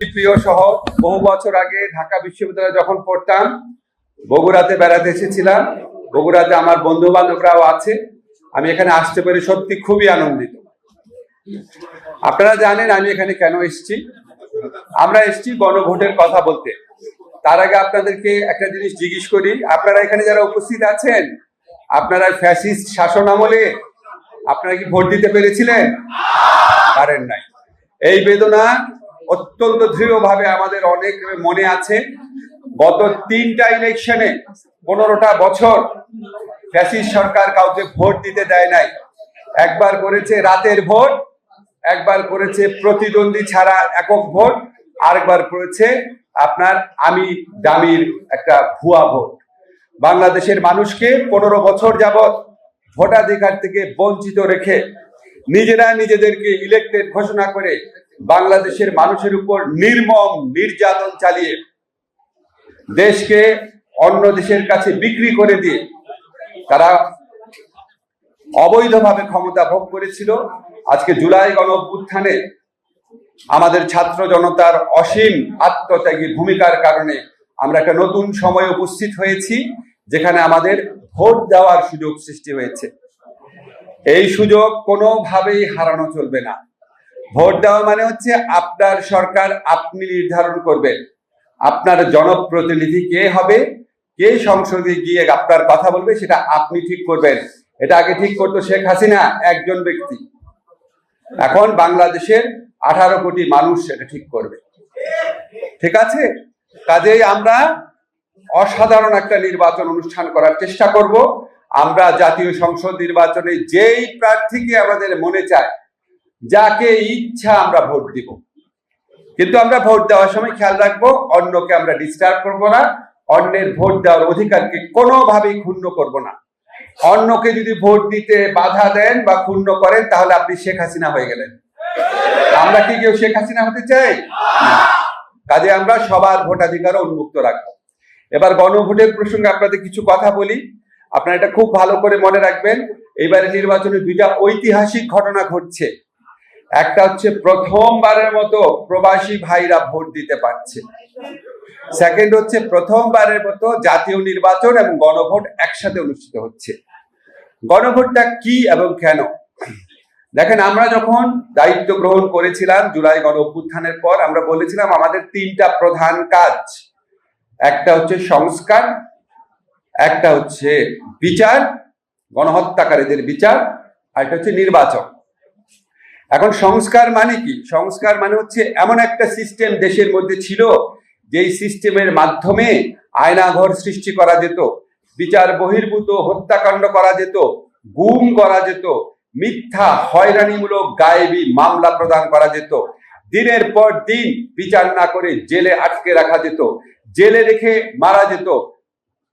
প্রিয় শহর। বহু বছর আগে ঢাকা বিশ্ববিদ্যালয়ে যখন পড়তাম, বগুড়াতে বেড়াতে এসেছিলাম। বগুড়াতে আমার বন্ধু বান্ধবরাও আছে। আমি এখানে আসতে পেরে সত্যি খুবই আনন্দিত। আপনারা জানেন আমি এখানে কেন এসেছি। আমরা এসেছি গণভোটের কথা বলতে। তার আগে আপনাদেরকে একটা জিনিস জিজ্ঞেস করি, আপনারা এখানে যারা উপস্থিত আছেন, আপনারা ফ্যাসিস্ট শাসন আমলে আপনারা কি ভোট দিতে পেরেছিলেন? পারেন নাই। এই বেদনা অত্যন্ত দৃঢ়ভাবে আমাদের অনেক মনে আছে। গত 3টা ইলেকশনে 15টা বছর ফ্যাসিস্ট সরকার কাউকে ভোট দিতে দেয় নাই। একবার করেছে রাতের ভোট, একবার করেছে প্রতিদ্বন্দ্বী ছাড়া একক ভোট, আরেকবার করেছে আপনার আমি দামির একটা ভুয়া ভোট। বাংলাদেশের মানুষকে 15 বছর যাবৎ ভোটাধিকার থেকে বঞ্চিত রেখে নিজেরা নিজেদেরকে ইলেক্টেড ঘোষণা করে বাংলাদেশের মানুষের উপর নির্মম নির্যাতন চালিয়ে দেশকে অন্য দেশের কাছে বিক্রি করে দিয়ে তারা অবৈধভাবে ক্ষমতা ভোগ করেছিল। আজকে জুলাই গণ অভ্যুত্থানে আমাদের ছাত্র জনতার অসীম আত্মত্যাগী ভূমিকার কারণে আমরা একটা নতুন সময়ে উপস্থিত হয়েছি, যেখানে আমাদের ভোট দেওয়ার সুযোগ সৃষ্টি হয়েছে। এই সুযোগ কোনোভাবেই হারানো চলবে না। ভোট দেওয়া মানে হচ্ছে আপনার সরকার আপনি নির্ধারণ করবেন, আপনার জনপ্রতিনিধি কে হবে, কে সংসদে গিয়ে আপনার কথা বলবে, সেটা আপনি ঠিক করবেন। এটা আগে ঠিক করতো শেখ হাসিনা একজন ব্যক্তি, এখন বাংলাদেশের 18 কোটি মানুষ সেটা ঠিক করবে। ঠিক আছে, কাজেই আমরা অসাধারণ একটা নির্বাচন অনুষ্ঠান করার চেষ্টা করব। আমরা জাতীয় সংসদ নির্বাচনে যেই প্রার্থীকে আমাদের মনে চায়, যাকে ইচ্ছা আমরা ভোট দিব, কিন্তু আমরা ভোট দেওয়ার সময় খেয়াল রাখবো অন্যকে আমরা ডিস্টার্ব করব না, অন্যের ভোট দেওয়ার অধিকারকে কোনোভাবেই ক্ষুণ্ণ করব না। অন্যকে যদি ভোট দিতে বাধা দেন বা ক্ষুণ্ণ করেন, তাহলে আপনি শেখ হাসিনা হয়ে গেলেন। আমরা কি কেউ শেখ হাসিনা হতে চাই? কাজে আমরা সবার ভোটাধিকারও উন্মুক্ত রাখবো। এবার গণভোটের প্রসঙ্গে আপনাদের কিছু কথা বলি, আপনারা এটা খুব ভালো করে মনে রাখবেন। এবারে নির্বাচনে 2টা ঐতিহাসিক ঘটনা ঘটছে। একটা হচ্ছে প্রথমবারের মতো প্রবাসী ভাইরা ভোট দিতে পারছে। সেকেন্ড হচ্ছে প্রথমবারের মতো জাতীয় নির্বাচন এবং গণভোট একসাথে অনুষ্ঠিত হচ্ছে। গণভোটটা কি এবং কেন? দেখেন, আমরা যখন দায়িত্ব গ্রহণ করেছিলাম জুলাই গণ অভ্যুত্থানের পর, আমরা বলেছিলাম আমাদের 3টা প্রধান কাজ। একটা হচ্ছে সংস্কার, একটা হচ্ছে বিচার, গণহত্যাকারীদের বিচার, আর একটা হচ্ছে নির্বাচন। এখন সংস্কার মানে কি? সংস্কার মানে হচ্ছে এমন একটা সিস্টেম দেশের মধ্যে ছিল, যেই সিস্টেমের মাধ্যমে আয়নাঘর সৃষ্টি করা যেত, বিচার বহির্ভূত হত্যাকাণ্ড করা যেত, গুম করা যেত, মিথ্যা হয়রানিমূলক গায়েবী মামলা প্রদান করা যেত, দিনের পর দিন বিচার না করে জেলে আটকে রাখা যেত, জেলে রেখে মারা যেত।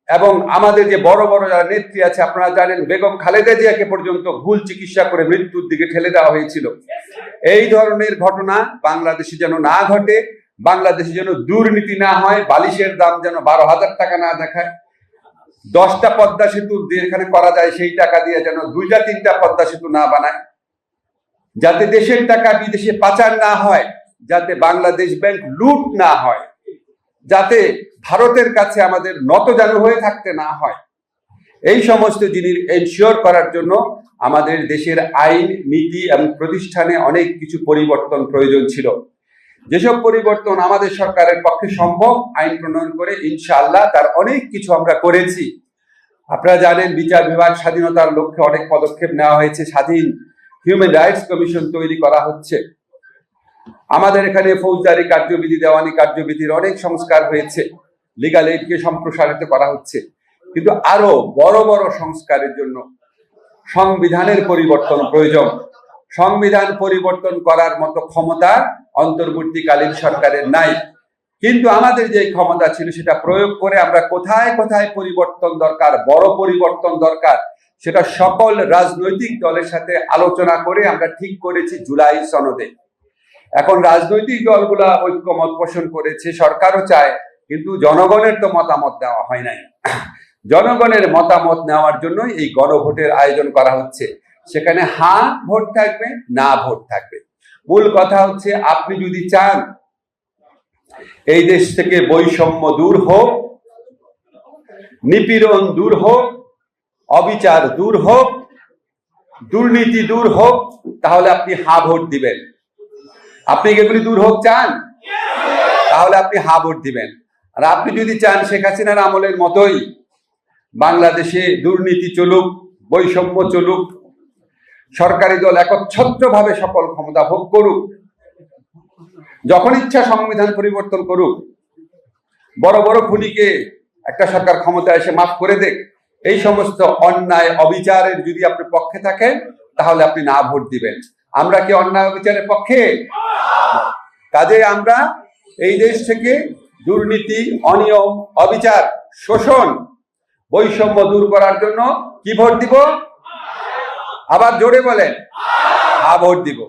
এবং আমাদের যে বড় বড় যারা নেত্রী আছে, আপনারা জানেন বেগম খালেদা জিয়াকে পর্যন্ত ভুল চিকিৎসা করে মৃত্যুর দিকে ঠেলে দেওয়া হয়েছিল। এই ধরনের ঘটনা বাংলাদেশে যেন না ঘটে, বাংলাদেশে যেন দুর্নীতি না হয়, বালিশের দাম যেন 12,000 টাকা না দেখায়, 10টা পদ্মা সেতু যেখানে করা যায় সেই টাকা দিয়ে যেন 2টা 3টা পদ্মা সেতু না বানায়, যাতে দেশের টাকা বিদেশে পাচার না হয়, যাতে বাংলাদেশ ব্যাংক লুট না হয়, যাতে ভারতের কাছে আমাদের নতজানু হয়ে থাকতে না হয়। এই সমস্ত জিনিস এনশিওর করার জন্য আমাদের দেশের আইন, নীতি এবং প্রতিষ্ঠানে অনেক কিছু পরিবর্তন প্রয়োজন ছিল। যেসব পরিবর্তন আমাদের সরকারের পক্ষে সম্ভব আইন প্রণয়ন করে, ইনশাআল্লাহ তার অনেক কিছু আমরা করেছি। আপনারা জানেন বিচার বিভাগ স্বাধীনতার লক্ষ্যে অনেক পদক্ষেপ নেওয়া হয়েছে, স্বাধীন হিউম্যান রাইটস কমিশন তৈরি করা হচ্ছে। আমাদের এখানে ফৌজদারি কার্যবিধি, দেওয়ানি কার্যবিধির অনেক সংস্কার হয়েছে, লিগাল এইডকে সম্প্রসারিত করা হচ্ছে। কিন্তু আরো বড় বড় সংস্কারের জন্য সংবিধানের পরিবর্তন প্রয়োজন। সংবিধান পরিবর্তন করার মতো ক্ষমতা অন্তর্বর্তীকালীন সরকারের নাই, কিন্তু আমাদের যে ক্ষমতা ছিল সেটা প্রয়োগ করে আমরা কোথায় কোথায় পরিবর্তন দরকার, বড় পরিবর্তন দরকার, সেটা সকল রাজনৈতিক দলের সাথে আলোচনা করে আমরা ঠিক করেছি জুলাই সনদে। এখন রাজনৈতিক দলগুলা ঐক্যমত পোষণ করেছে, সরকারও চায়, কিন্তু জনগণের তো মতামত দেওয়া হয় নাই। জনগণের মতামত নেওয়ার জন্যই এই গণভোটের আয়োজন করা হচ্ছে। সেখানে হ্যাঁ ভোট থাকবে, না ভোট থাকবে। মূল কথা হচ্ছে আপনি যদি চান এই দেশ থেকে বৈষম্য দূর হোক, নিপীড়ন দূর হোক, অবিচার দূর হোক, দুর্নীতি দূর হোক, তাহলে আপনি হা ভোট দিবেন। আপনি এগুলি দূর হোক চান, তাহলে আপনি হা ভোট দিবেন। আর আপনি যদি চান শেখ হাসিনার আমলের মতোই বাংলাদেশে দুর্নীতি চলুক, বৈষম্য চলুক, সরকারি দল একচ্ছত্রভাবে সকল ক্ষমতা ভোগ করুক, যখন ইচ্ছা সংবিধান পরিবর্তন করুক, বড় বড় খুনিকে একটা সরকার ক্ষমতা এসে মাফ করে দেখ, এই সমস্ত অন্যায় অবিচারের যদি আপনি পক্ষে থাকেন তাহলে আপনি না ভোট দিবেন। আমরা কি অন্যায় অবিচারের পক্ষে? কাজে আমরা এই দেশ থেকে দুর্নীতি, অনিয়ম, অবিচার, শোষণ, বৈষম্য দূর করার জন্য কি ভোট দিব? আবার জোরে বলেন, ভোট দিব।